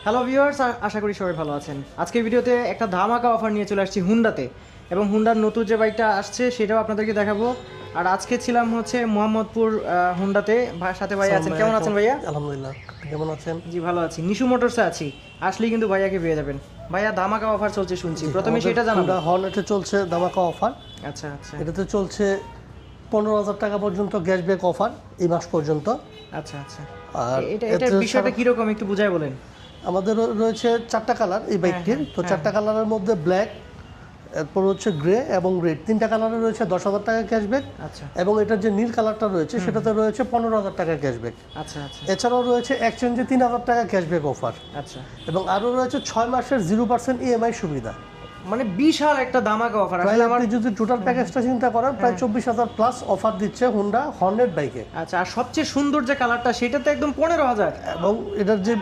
Hello viewers, আশা করি সবাই ভালো আছেন। আজকের ভিডিওতে একটা ধামাকা অফার নিয়ে চলে আসছি হুন্ডাতে, এবং হুন্ডার নতুন যে বাইকটা আসছে সেটাও আপনাদেরকে দেখাবো। আর আজকে ছিলাম হচ্ছে মোহাম্মদপুর হুন্ডাতে, সাথে ভাই আছেন। কেমন আছেন ভাইয়া? আলহামদুলিল্লাহ, কেমন আছেন? জি ভালো আছি। নিশু মোটরসে আছি, আসলেই কিন্তু ভাইয়াকে পেয়ে যাবেন। ভাইয়া ধামাকা অফার চলছে শুনছি, প্রথমে সেটা জানাবো। হর্নেটে চলছে ধামাকা অফার। আচ্ছা আচ্ছা এটাতে চলছে 15,000 টাকা পর্যন্ত ক্যাশব্যাক অফার এই মাস পর্যন্ত। আচ্ছা আচ্ছা। আর এটার বিষয়টা কিরকম একটু বুঝাই বলেন। আমাদের রয়েছে 4টা কালার এই বাইকটির। তো 4টা কালারের মধ্যে ব্ল্যাক, এরপর হচ্ছে গ্রে এবং রেড, 3টা কালারে রয়েছে 10,000 টাকা ক্যাশব্যাক। আচ্ছা। এবং এটার যে নীল কালারটা রয়েছে সেটাতে রয়েছে 15,000 টাকা ক্যাশব্যাক। আচ্ছা আচ্ছা। এছাড়াও রয়েছে এক্সচেঞ্জে 3,000 টাকা ক্যাশব্যাক অফার। আচ্ছা। এবং আরও রয়েছে 6 মাসের 0% ইএমআই সুবিধা। মানে বিশাল একটা ধামাকা অফার। প্রায় আপনি যদি টোটাল প্যাকেজটা চিন্তা করেন প্রায় 24,000 প্লাস অফার দিচ্ছে হুন্ডা হর্নেট বাইকে। আচ্ছা, আর সবচেয়ে সুন্দর যে কালারটা সেটা তো একদম 15,000। এবং এটার যে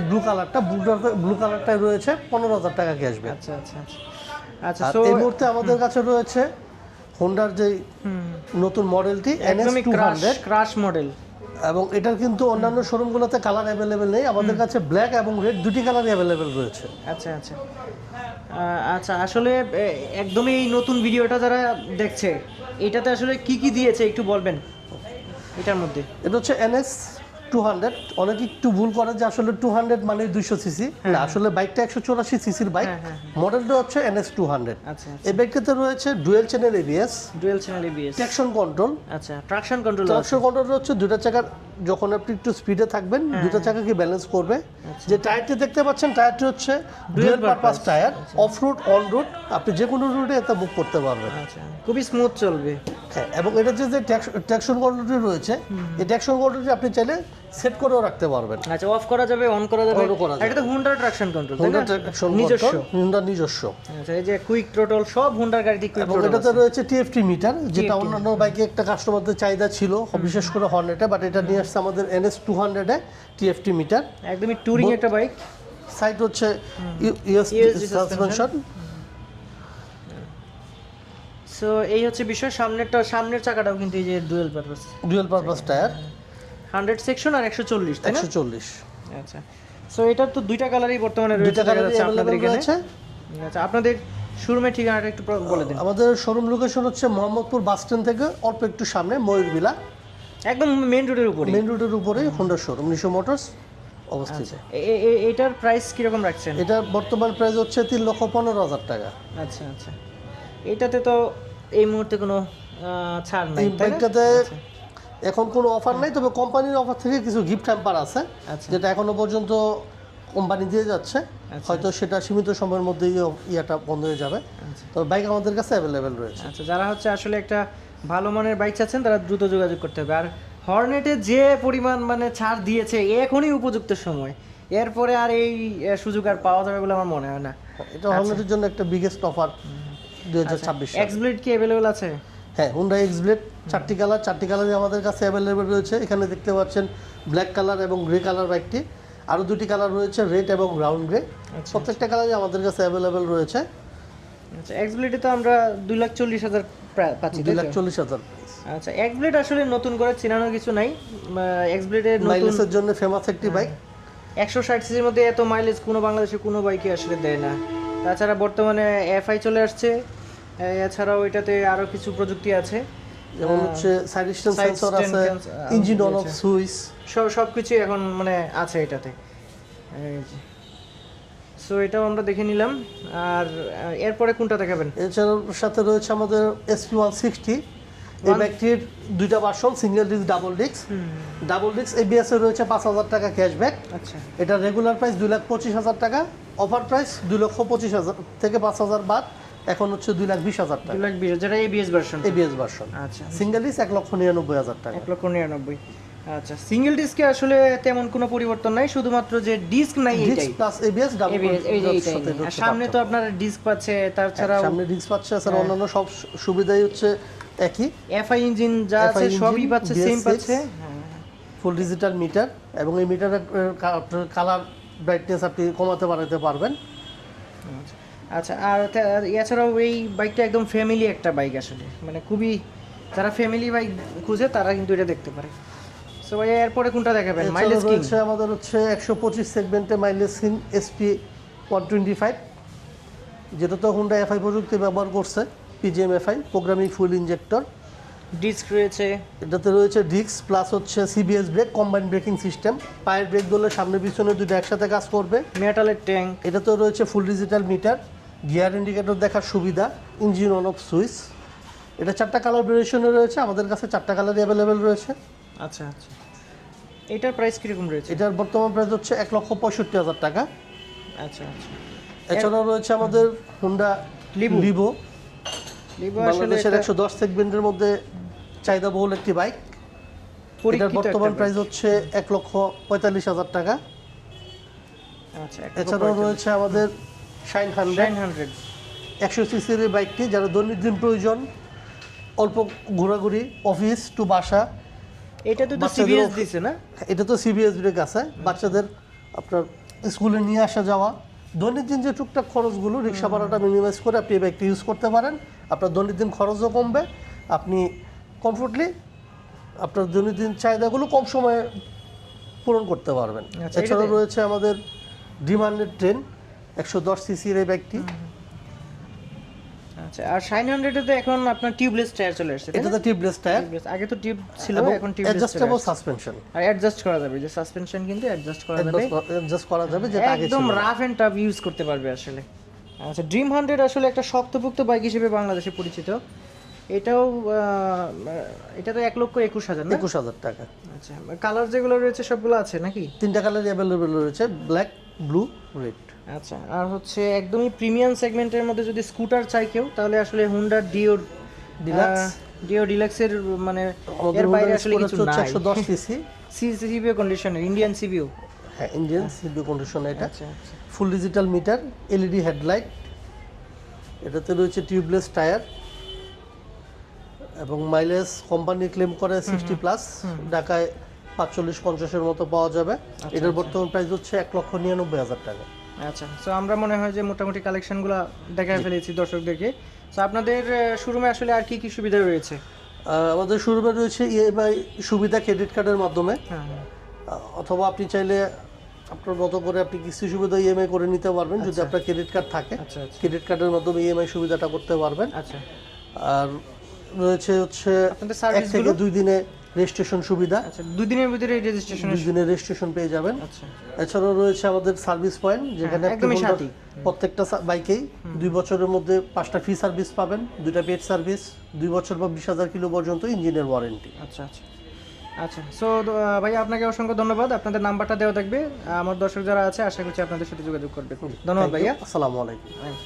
ব্লু কালারটা, ব্লু কালারটায় রয়েছে 15,000 টাকা ক্যাশব্যাক। আচ্ছা আচ্ছা আচ্ছা। আর এই মুহূর্তে আমাদের কাছে রয়েছে হোন্ডার যে নতুন মডেলটি NS200 ক্রাশ মডেল, এবং এটার কিন্তু অন্যান্য শোরুমগুলোতে কালার অ্যাভেলেবেল নেই। আমাদের কাছে ব্ল্যাক এবং রেড দুটি কালারই অ্যাভেলেবেল রয়েছে। আচ্ছা আচ্ছা আচ্ছা। আসলে একদমই এই নতুন ভিডিওটা যারা দেখছে, এটাতে আসলে কি কি দিয়েছে একটু বলবেন এটার মধ্যে? এটা হচ্ছে NS200। অনেকে একটু ভুল করে যে আসলে 200 মানে 200 সিসি, না, আসলে বাইকটা 184 সিসির বাইক। মডেলটা হচ্ছে NS200। আচ্ছা। এই বাইকটাতে রয়েছে dual channel ABS, dual channel ABS, traction control. আচ্ছা, ট্রাকশন কন্ট্রোল। ট্রাকশন কন্ট্রোল হচ্ছে দুটো চাকার, যখন আপনি একটু স্পিডে থাকবেন দুটো চাকাকে ব্যালেন্স করবে। যে টায়ারটি দেখতে পাচ্ছেন টায়ারটি হচ্ছে dual purpose tyre, of road on road আপনি যে কোনো রোডে এটা মুভ করতে পারবেন। আচ্ছা, খুবই স্মুথ চলবে। হ্যাঁ, এবং এটা যে ট্র্যাকশন কন্ট্রোলটি রয়েছে, এই ট্র্যাকশন কন্ট্রোলটি আপনি চাইলে সেট করেও রাখতে পারবেন। আচ্ছা, অফ করা যাবে, অন করা যাবে। এটা তো হুন্ডার ট্রাকশন কন্ট্রোল, হুন্ডা ট্র্যাকশন নিজস্ব, হুন্ডা নিজস্ব। আচ্ছা, এই যে কুইক থ্রোটল, সব হুন্ডার গাড়িতে কুইক এবং থ্রোটল এটাতে রয়েছে TFT মিটার, যেটা অন্যান্য বাইকে একটা কাস্টমারদের চাহিদা ছিল, বিশেষ করে হর্নেটে, বাট এটা নিয়ে আসছে আমাদের NS200 এ TFT মিটার। একদমই টুরিং একটা বাইক। সাইড হচ্ছে USB সাসপেনশন। সো এই হচ্ছে বিষয়। সামনের চাকাটাও কিন্তু এই যে ডুয়াল পারপাস টায়ার, 100 সেকশন আর 140, তাই না? 140। আচ্ছা। সো এটার তো দুইটা কালারই বর্তমানে রয়েছে, দুইটা কালারই আপনাদের अवेलेबल রয়েছে। আচ্ছা, আপনাদের শোরুমের ঠিকানাটা একটু বলে দিন। আমাদের শোরুম লোকেশন হচ্ছে মোহাম্মদপুর বাস স্ট্যান্ড থেকে অল্প একটু সামনে ময়ূরবিলা, একদম মেইন রোডের উপরে। মেইন রোডের উপরেই হোন্ডা শোরুম নিশো মোটরস অবস্থিত। এটার প্রাইস কিরকম রাখছেন? এটা বর্তমান প্রাইস হচ্ছে 3,15,000 টাকা। আচ্ছা আচ্ছা। এটাতে তো এই মুহূর্তে কোনো ছাড় নাই, এই তাই না? বাইকটাতে এখন কোনো অফার নাই, তবে কোম্পানির অফার থেকে কিছু গিফট হ্যাম্পার আছে, যেটা এখনো পর্যন্ত কোম্পানি দিয়ে যাচ্ছে। হয়তো সেটা সীমিত সময়ের মধ্যেই ইয়াটা বন্ধ হয়ে যাবে। তবে বাইক আমাদের কাছে অ্যাভেলেবেল রয়েছে। আচ্ছা, যারা হচ্ছে আসলে একটা ভালো মানের বাইক চাচ্ছেন তারা দ্রুত যোগাযোগ করতে হবে। আর হর্নেটে যে পরিমাণ মানে ছাড় দিয়েছে, এখনই উপযুক্ত সময়, এরপরে আর এই সুযোগ আর পাওয়া যাবে বলে আমার মনে হয় না। এটা হর্নেটের জন্য একটা বিগেস্ট অফার 2026 সালে। এক্সব্লেড কি অ্যাভেলেবল আছে? হ্যাঁ, হুন্ডা এক্সব্লেড 4টি কালারই আমাদের কাছে অ্যাভেলেবেল রয়েছে। এখানে দেখতে পাচ্ছেন ব্ল্যাক কালার এবং গ্রে কালার বাইকটি। আরও দুটি কালার রয়েছে, রেড এবং ব্রাউন গ্রে। প্রত্যেকটা কালারই আমাদের কাছে অ্যাভেলেবেল রয়েছে। আচ্ছা, এক্সব্লেডে তো আমরা 2,40,000 পাচ্ছি, 2,40,000। আচ্ছা, এক্সব্লেড আসলে নতুন করে চেনানোর কিছু নাই। এক্সব্লেডের নতুন মাইলেজের জন্য ফেমাস একটি বাইক। 160 সিসির মধ্যে এত মাইলেজ কোনো বাংলাদেশে কোনো বাইকে আসলে দেয় না। তাছাড়া বর্তমানে FI চলে আসছে, এছাড়াও এটাতে আরো কিছু প্রযুক্তি আছে, যেমন হচ্ছে সাইড স্ট্যান্ড সেন্সর আছে, ইঞ্জিন অন অফ সুইচ, সবকিছু এখন মানে আছে এটাতে। সো এটাও আমরা দেখে নিলাম। আর এরপরে কোনটা দেখাবেন? এছাড়াও সাথে রয়েছে আমাদের SP160। এই বাইকটির দুইটা version, single disc, double disc. Double disc ABS এর রয়েছে 5,000 টাকা ক্যাশব্যাক। আচ্ছা, এটা রেগুলার প্রাইস 2,25,000 টাকা, অফার প্রাইস 2,25,000 থেকে 5,000 বাদ, এখন হচ্ছে 2,20,000 টাকা। 2,20,000, যেটা ABS ভার্সন। ABS version. আচ্ছা, সিঙ্গেল ডিস্ক 1,99,000 টাকা। 1,99,000। আচ্ছা, সিঙ্গেল ডিস্কে আসলে তেমন কোনো পরিবর্তন নাই, শুধুমাত্র যে ডিস্ক নাই এটাই, প্লাস ABS ডাবল। আর সামনে তো আপনার ডিস্ক পাচ্ছে, তাছাড়া সামনে ডিস্ক পাচ্ছে, আর অন্যান্য সব সুবিধাই হচ্ছে একই। FI ইঞ্জিন যা আছে সবই পাচ্ছে, সেম পাচ্ছে। ফুল ডিজিটাল মিটার, এবং এই মিটারের কালার ব্রাইটনেস আপনি কমাতে বাড়াতে পারবেন। আচ্ছা, আর এছাড়াও এই বাইকটা একদম ফ্যামিলি একটা বাইক আসলে, মানে খুবই, যারা ফ্যামিলি বাইক খুঁজে তারা কিন্তু এটা দেখতে পারে। সো ভাইয়া এরপরে কোনটা দেখাবেন? এছাড়া মাইলেজ কিং। রয়েছে আমাদের হচ্ছে 125 সেগমেন্টে মাইলেজ কিং SP 125, যেটা তো হুন্ডা এফআই প্রযুক্তি ব্যবহার করছে, PGM FI programming fuel injector. Disc রয়েছে, এটাতে রয়েছে ডিস্ক প্লাস হচ্ছে CBS brake, combined braking system. পায়ের ব্রেক ধরলে সামনে পিছনে দুটো একসাথে কাজ করবে। মেটালের ট্যাঙ্ক। এটাতেও রয়েছে full digital meter, gear indicator দেখার সুবিধা, ইঞ্জিন অন অফ সুইচ। এটা 4টা কালার ভেরিয়েশনে রয়েছে, আমাদের কাছে 4টা কালারই অ্যাভেলেবেল রয়েছে। আচ্ছা আচ্ছা, এটার প্রাইস কিরকম রয়েছে? এটার বর্তমান প্রাইস হচ্ছে 1,65,000 টাকা। আচ্ছা আচ্ছা। এছাড়াও রয়েছে আমাদের হুন্ডা লিভো। লিভো, লিভো আসলে বাংলাদেশের 110 সেগমেন্টের মধ্যে চাহিদাবহুল একটি বাইক। এটার বর্তমান প্রাইস হচ্ছে 1,45,000 টাকা। আচ্ছা। এছাড়াও রয়েছে আমাদের শাইন 100 100 সিসির এই বাইকটি, যারা দৈনন্দিন প্রয়োজন, অল্প ঘোরাঘুরি, অফিস টু বাসা। এটা তো বাচ্চাদেরও- সিবিএস দিছে না? এটা তো সিবিএস ব্রেক আছে, বাচ্চাদের আপনার স্কুলে নিয়ে আসা যাওয়া, দৈনন্দিন যে টুকটাক খরচগুলো, রিক্সা ভাড়াটা মিনিমাইজ করে আপনি এই বাইকটি ইউজ করতে পারেন। আপনার দৈনন্দিন খরচও কমবে, আপনি কমফোর্টলি আপনার দৈনন্দিন চাহিদাগুলো কম সময়ে পূরণ করতে পারবেন। আচ্ছা, এছাড়াও এটাতে- রয়েছে আমাদের ডিমান্ডেড ট্রেন 110 সিসির এই বাইকটি। আচ্ছা, আর শাইন 100 তে এখন আপনার টিউবলেস টায়ার চলে আসছে, তাই না? এটাতে টিউবলেস টায়ার Tubeless, আগে তো টিউব ছিল, এবং এখন টিউবলেস অ্যাডজাস্টেবল সাসপেনশন, আর অ্যাডজাস্ট করা যাবে, যে সাসপেনশন কিন্তু অ্যাডজাস্ট করা যাবে, অ্যাডজাস্ট করা যাবে, যেটা আগে একদম ছিল না। রাফ এন্ড টাফ ইউজ করতে পারবে আসলে। আচ্ছা, ড্রিম 100 আসলে একটা শক্তপোক্ত বাইক হিসেবে বাংলাদেশে পরিচিত। এটাও এটা তো 1,21,000 না? 21,000 টাকা। আচ্ছা, কালার যেগুলো রয়েছে সবগুলো আছে নাকি? 3টা কালার অ্যাভেলেবেল রয়েছে, ব্ল্যাক, ব্লু, রেড। আচ্ছা, আর হচ্ছে একদমই প্রিমিয়াম সেগমেন্টের মধ্যে যদি স্কুটার চাই কেউ, তাহলে আসলে হুন্ডা ডিও ডিলাক্স। ডিও ডিলাক্সের মানে আমাদের এর বাইরে Honda আসলে Sport কিছু হচ্ছে নাই। 110 সিসি, সিবিও কন্ডিশনের, ইন্ডিয়ান সিবিও। হ্যাঁ ইন্ডিয়ান সিবিও কন্ডিশন। এটা আচ্ছা আচ্ছা। Full digital meter, LED headlight. এটাতে রয়েছে টিউবলেস টায়ার এবং মাইলেজ কোম্পানি ক্লেম করে 60 প্লাস, ঢাকায় 45-50-এর মতো পাওয়া যাবে। এটার বর্তমান প্রাইস হচ্ছে 1,99,000 টাকা। আচ্ছা, সো আমরা মনে হয় যে মোটামুটি কালেকশনগুলো দেখায় ফেলেছি দর্শকদেরকে। সো আপনাদের শোরুমে আসলে আর কি কি সুবিধা রয়েছে? আমাদের শোরুমে রয়েছে ইএমআই সুবিধা ক্রেডিট কার্ডের মাধ্যমে, হ্যাঁ হ্যাঁ। অথবা আপনি চাইলে আপনার মতো করে আপনি কিস্তি সুবিধা ইএমআই করে নিতে পারবেন, যদি আপনার ক্রেডিট কার্ড থাকে। আচ্ছা আচ্ছা ক্রেডিট কার্ডের মাধ্যমে ইএমআই সুবিধাটা করতে পারবেন। আচ্ছা। আর রয়েছে হচ্ছে আপনাদের 1 সার্ভিসগুলো? থেকে 2 দিনে রেজিস্ট্রেশন সুবিধা, আচ্ছা, 2 দিনের ভিতরে রেজিস্ট্রেশন। 2 দিনের রেজিস্ট্রেশন পেয়ে যাবেন। আচ্ছা এছাড়াও রয়েছে আমাদের সার্ভিস পয়েন্ট, যেখানে আপনি একদমই Honda- সাথী। প্রত্যেকটা বাইকেই 2 বছরের মধ্যে 5টা ফ্রি সার্ভিস পাবেন, 2টা পেড সার্ভিস, 2 বছর বা 20,000 কিলো পর্যন্ত ইঞ্জিনের ওয়ারেন্টি। আচ্ছা আচ্ছা আচ্ছা। সো ভাইয়া আপনাকে অসংখ্য ধন্যবাদ। আপনাদের নাম্বারটা দেওয়া থাকবে, আমার দর্শক যারা আছে আশা করছি আপনাদের সাথে যোগাযোগ করবে। ধন্যবাদ ভাইয়া। আসসালামু আলাইকুম। হ্যাঁ।